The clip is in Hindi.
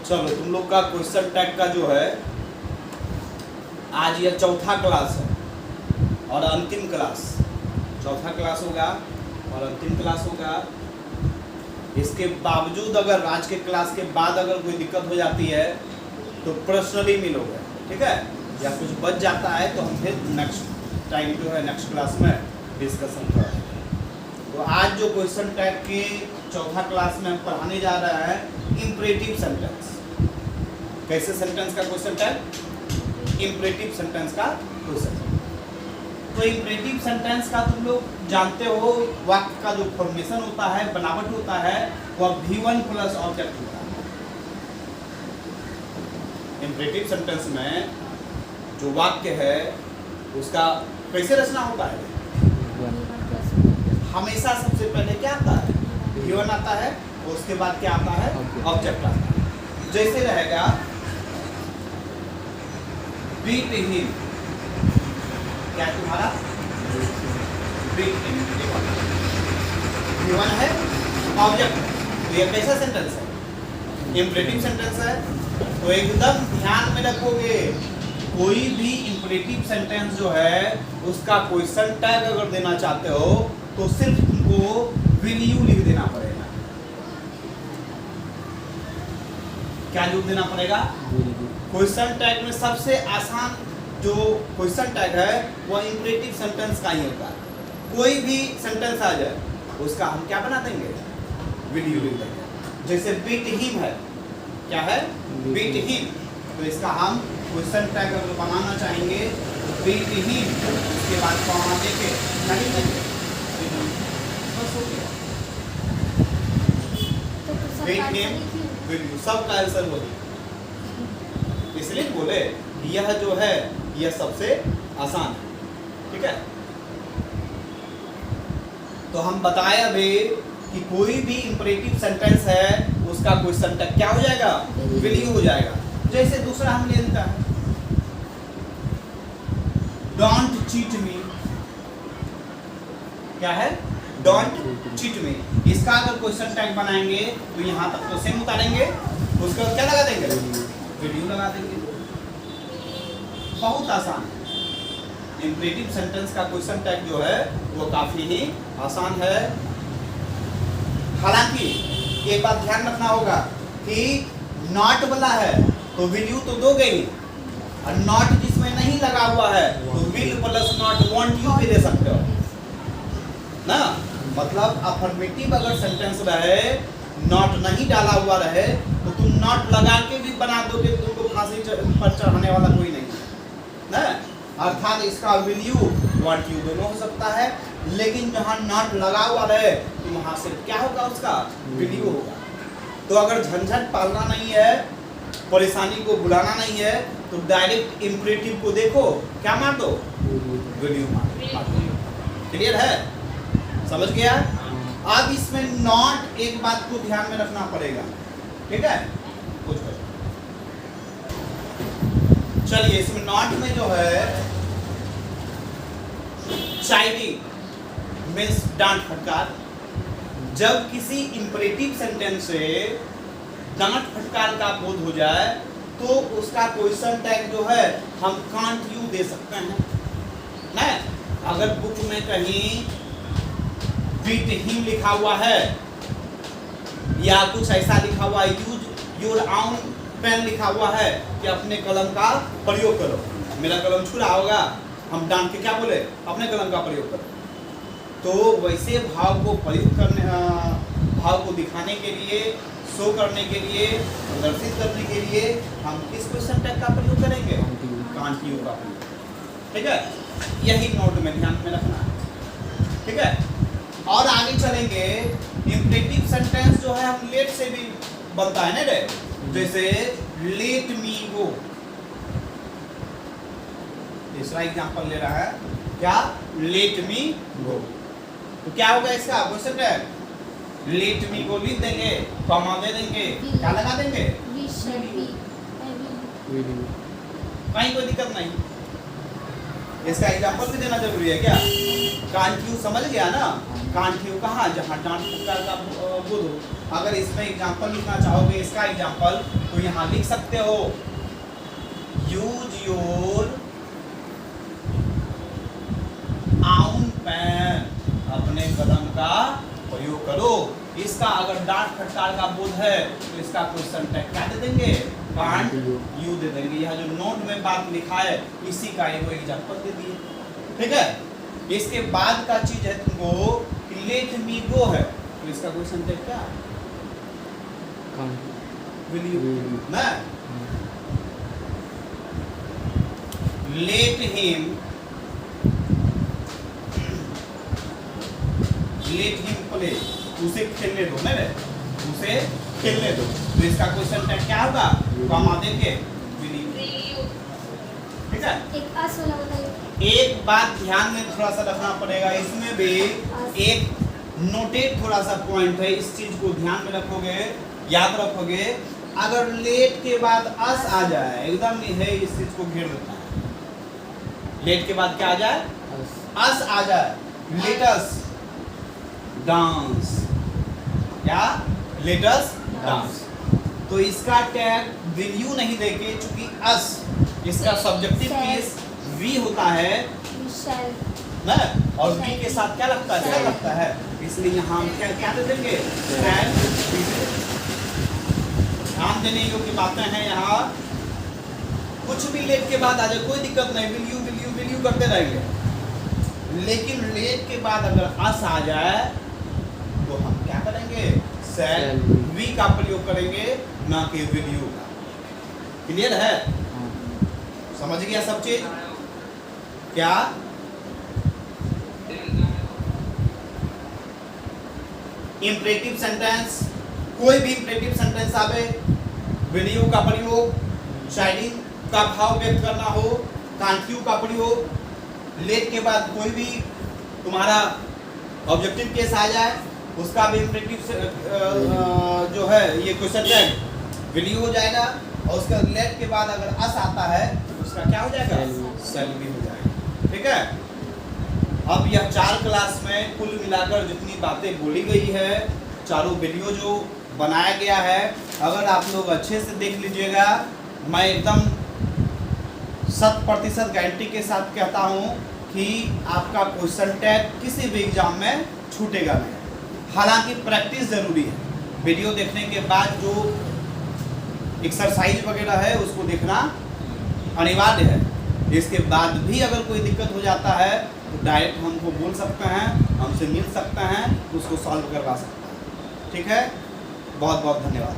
चलो तुम लोग का क्वेश्चन टैग का जो है आज यह चौथा क्लास है और अंतिम क्लास। चौथा क्लास होगा और अंतिम क्लास होगा। इसके बावजूद अगर आज के क्लास के बाद अगर कोई दिक्कत हो जाती है तो पर्सनली मिलोगे, ठीक है? या कुछ बच जाता है तो हम फिर नेक्स्ट टाइम जो है नेक्स्ट क्लास में डिस्कशन करेंगे। तो आज जो क्वेश्चन टैग के चौथा क्लास में हम पढ़ाने जा रहे हैं इंपरेटिव सेंटेंस। कैसे सेंटेंस का क्वेश्चन टैग? इंपरेटिव सेंटेंस का क्वेश्चन। तो इंपरेटिव सेंटेंस का तुम लोग जानते हो, वाक्य का जो फॉर्मेशन होता है, बनावट होता है, वह V1 प्लस ऑब्जेक्ट होता है। इंपरेटिव सेंटेंस में जो वाक्य है उसका कैसे रचना होता है? हमेशा सबसे पहले क्या आता है? V1 आता है और उसके बाद क्या आता है? ऑब्जेक्ट आता है। जैसे रहेगा बीट हिम, क्या तुम्हारा बीट हिम V1 है, ऑब्जेक्ट। तो ये कैसा सेंटेंस है? इंपरेटिव सेंटेंस है। तो एकदम ध्यान में रखोगे, कोई भी इंपरेटिव सेंटेंस जो है उसका क्वेश्चन टैग अगर देना चाहते हो तो सिर्फ तुमको विल यू लिख देना पड़ेगा। क्या लिख देना पड़ेगा? क्वेश्चन टैग में सबसे आसान जो क्वेश्चन टैग है वह इंपरेटिव सेंटेंस का ही होता है। कोई भी सेंटेंस आ जाए उसका हम क्या बना देंगे? विल यू लिख देंगे। जैसे बीट हिम है, क्या है? Beat him. तो इसका हम क्वेश्चन टैग अगर बनाना चाहेंगे तो बीट हिम, उसके बाद कॉमा देके नहीं देंगे, बस हो गया। बीट हिम विल यू, सब का आंसर वही। इसलिए बोले यह जो है यह सबसे आसान है, ठीक है? तो हम बताए अभी कि कोई भी इंपरेटिव सेंटेंस है उसका क्वेश्चन टैग क्या हो जाएगा? विल यू हो जाएगा। जैसे दूसरा हम ले लेता है डोंट चीट मी, क्या है? डोंट चीट मी। इसका अगर क्वेश्चन टैग बनाएंगे तो यहाँ तक तो सेम उतारेंगे, उसके बाद क्या लगा देंगे? विल यू लगा देंगे। बहुत आसान है। इंपरेटिव सेंटेंस का क्वेश्चन टैग जो है वो काफी ही आसान है। हालांकि एक बात ध्यान रखना होगा कि नॉट वाला है तो विल यू तो दोगे ही, और नॉट जिसमें नहीं लगा हुआ है तो will plus not want you भी दे सकते हो ना। मतलब अफर्मेटिव अगर सेंटेंस रहे, नॉट नहीं डाला हुआ रहे तो तुम नॉट लगा के भी बना दोगे, तुमको फांसी पर चढ़ाने वाला कोई नहीं ना। अर्थात इसका विल यू वांट यू दोनों हो सकता है, लेकिन जहां नॉट लगा हुआ रहे तो वहां से क्या होगा? उसका विल यू होगा। तो अगर झंझट पालना नहीं है, परेशानी को बुलाना नहीं है तो डायरेक्ट इंपरेटिव को देखो, क्या मार दो? विल यू मार दो। क्लियर है? समझ गया? अब इसमें नॉट एक बात को ध्यान में रखना पड़ेगा, ठीक है? कुछ चलिए इसमें नॉट में जो है चाइडिंग मीन्स डांट फटकार। जब किसी इंपरेटिव सेंटेंस से डांट फटकार का बोध हो जाए तो उसका क्वेश्चन टैग जो है हम कांट यू दे सकते हैं ना। अगर बुक में कहीं बीट हिम लिखा हुआ है या कुछ ऐसा लिखा हुआ है, यूज योर ओन पेन लिखा हुआ है कि अपने कलम का प्रयोग करो, मेरा कलम छू रहा होगा, हम डांट के क्या बोले? अपने कलम का प्रयोग करो। तो वैसे भाव को प्रयोग करने, भाव को दिखाने के लिए, शो करने के लिए, प्रदर्शित करने के लिए हम किस क्वेश्चन टैग का प्रयोग करेंगे? कांट यू का प्रयोग, ठीक है? यही नोट में ध्यान में रखना है, ठीक है? और आगे चलेंगे। इंपरेटिव सेंटेंस जो है हम लेट से भी बनता है ना रे, जैसे लेट मी गो। तीसरा एग्जांपल ले रहा है, क्या? लेट मी गो। तो क्या होगा इसका क्वेश्चन टैग? लेट मी गो लिख देंगे, कॉमा दे देंगे, क्या लगा देंगे? कहीं कोई दिक्कत नहीं। इसका एग्जांपल भी देना जरूरी है क्या? कांट यू समझ गया ना, कांट यू कहाँ, जहाँ डांट फटकार का बोध हो। अगर इसमें एग्जाम्पल लिखना चाहोगे इसका एग्जाम्पल, तो यहाँ लिख सकते हो यूज योर आउन पेन, अपने कलम का प्रयोग करो। इसका अगर डांट फटकार का बोध है तो इसका क्वेश्चन टैग क्या दे देंगे, कांट यू दे देंगे। यह जो नोट में बात लिखा है इसी का एक एग्जांपल दे दिए, ठीक है। इसके बाद का चीज है तुमको लेट मी गो है, तो इसका क्वेश्चन टैग क्या, विल यू ना, लेट हिम प्ले, उसे खेलने दो, नहीं उसे खेलने दो, तो इसका क्वेश्चन टैग क्या होगा, कॉमा देंगे विल यू, ठीक है। एक अस वाला बताइए। एक बात ध्यान में थोड़ा सा रखना पड़ेगा, इसमें भी एक नोटेड थोड़ा सा पॉइंट है, इस चीज को ध्यान में रखोगे, याद रखोगे। अगर लेट के बाद अस आ जाए, एकदम है इस चीज को घेर देता है। लेट के बाद क्या आ जाए, अस आ जाए, लेट अस डांस, क्या, लेट अस डांस, तो इसका टैग विल यू नहीं देके, चूंकि अस इसका सब्जेक्टिव केस वी होता है ना, और वी के साथ क्या लगता है, क्या लगता है, इसलिए यहाँ हम क्या दे देंगे, ध्यान देने योग्य बातें हैं यहाँ। कुछ भी लेट के बाद आ जाए कोई दिक्कत नहीं, विल यू करते रहेंगे, लेकिन लेट के बाद अगर अस आ जाए तो हम क्या करेंगे, शैल वी का प्रयोग करेंगे, ना कि विल यू का। क्लियर है, समझ गया सब चीज क्या। इंपरेटिव सेंटेंस, कोई भी इंपरेटिव सेंटेंस आवे, विल यू का प्रयोग, चाइल्डिंग का भाव व्यक्त करना हो, कांट यू का प्रयोग, लेट के बाद कोई भी तुम्हारा ऑब्जेक्टिव केस आ जाए उसका भी इंपरेटिव जो है ये क्वेश्चन टैग विल यू हो जाएगा, और उसका लेट के बाद अगर अस आता है तो उसका क्या हो जाएगा, शैल भी हो जाएगा, ठीक है। अब यह 4 क्लास में कुल मिलाकर जितनी बातें बोली गई है, चारों वीडियो जो बनाया गया है, अगर आप लोग अच्छे से देख लीजिएगा, मैं एकदम 100% गारंटी के साथ कहता हूँ कि आपका क्वेश्चन टैग किसी भी एग्जाम में छूटेगा नहीं। हालांकि प्रैक्टिस जरूरी है, वीडियो देखने के बाद जो एक्सरसाइज वगैरह है उसको देखना अनिवार्य है। इसके बाद भी अगर कोई दिक्कत हो जाता है तो डायरेक्ट हमको बोल सकते हैं, हमसे मिल सकते हैं, उसको सॉल्व करवा सकते हैं, ठीक है। बहुत बहुत धन्यवाद।